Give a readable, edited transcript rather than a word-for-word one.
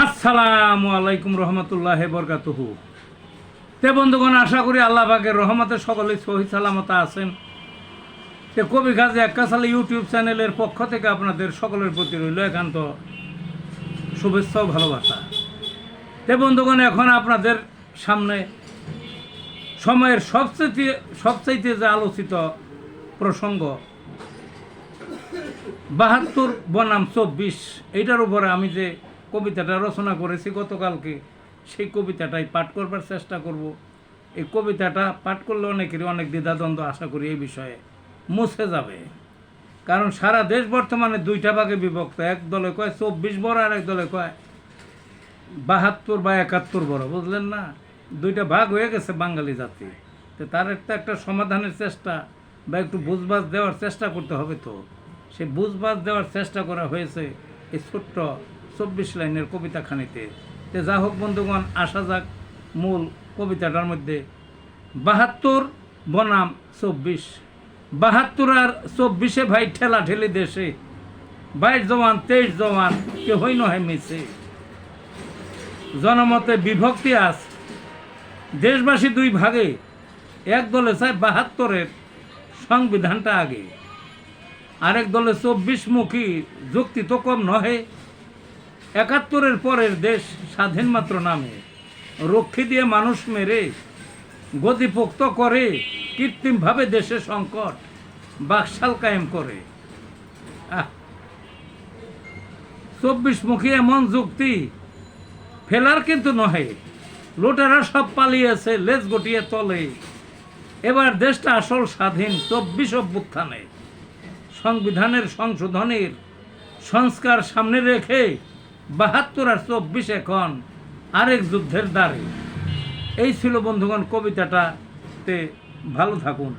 আসসালামু আলাইকুম রহমতুল্লাহ বরকাতুহু। তে বন্ধুগণ, আশা করি আল্লাহ পাকের রহমতে সকলেই সহি সালামত আছেন। তে কবি কাজী এক্কাশালী ইউটিউব চ্যানেলের পক্ষ থেকে আপনাদের সকলের প্রতি রইল একান্ত শুভেচ্ছা ও ভালোবাসা। তে বন্ধুগণ, এখন আপনাদের সামনে সময়ের সবচাইতে যে আলোচিত প্রসঙ্গ ৭২ বনাম ২৪, এইটার উপরে আমি যে কবিতাটা রচনা করেছি গতকালকে, সেই কবিতাটাই পাঠ করবার চেষ্টা করব। এই কবিতাটা পাঠ করলে অনেকেরই অনেক দ্বিধাদ্বন্দ্ব আশা করি এই বিষয়ে মুছে যাবে। কারণ সারা দেশ বর্তমানে দুইটা ভাগে বিভক্ত। এক দলে কয় ২৪ বড়, আর এক দলে কয় ৭২ বা ৭১ বড়। বুঝলেন না, দুইটা ভাগ হয়ে গেছে বাঙালি জাতি। তো তার একটা সমাধানের চেষ্টা বা একটু বুঝবাজ দেওয়ার চেষ্টা করতে হবে। তো সে বুঝবাজ দেওয়ার চেষ্টা করা হয়েছে এই ছোট্ট ২৪ লাইনের কবিতাখানিতে। তো যা হোক বন্ধুগণ, আসা যাক মূল কবিতাটার মধ্যে। ৭২ বনাম ২৪। ৭২ আর ২৪ ভাই ঠেলা ঠেলি দেশে, ২২ জওয়ান ২৩ জওয়ান কেহই নহে মিছে। জনমতে বিভক্তি আজ দেশবাসী দুই ভাগে, এক দলে চায় ৭২-এর সংবিধানটা আগে, আরেক দলে ২৪-মুখী যুক্তি তো কম নহে। ৭১-এর পরের দেশ স্বাধীন মাত্র নামে, রক্ষী দিয়ে মানুষ মেরে গতিপোক্ত করে, কৃত্রিমভাবে দেশে সংকট বাকশাল কায়েম করে। ২৪-মুখী এমন যুক্তি ফেলার কিন্তু নহে, লোটেরা সব পালিয়েছে লেজ গটিয়ে তলে। এবার দেশটা আসল স্বাধীন ২৪ অভ্যুত্থানে, সংবিধানের সংশোধনের সংস্কার সামনে রেখে ৭২ আর ২৪ এখন আরেক যুদ্ধের দ্বারে। এই ছিল বন্ধুগণ কবিতাটাতে। ভালো থাকুন।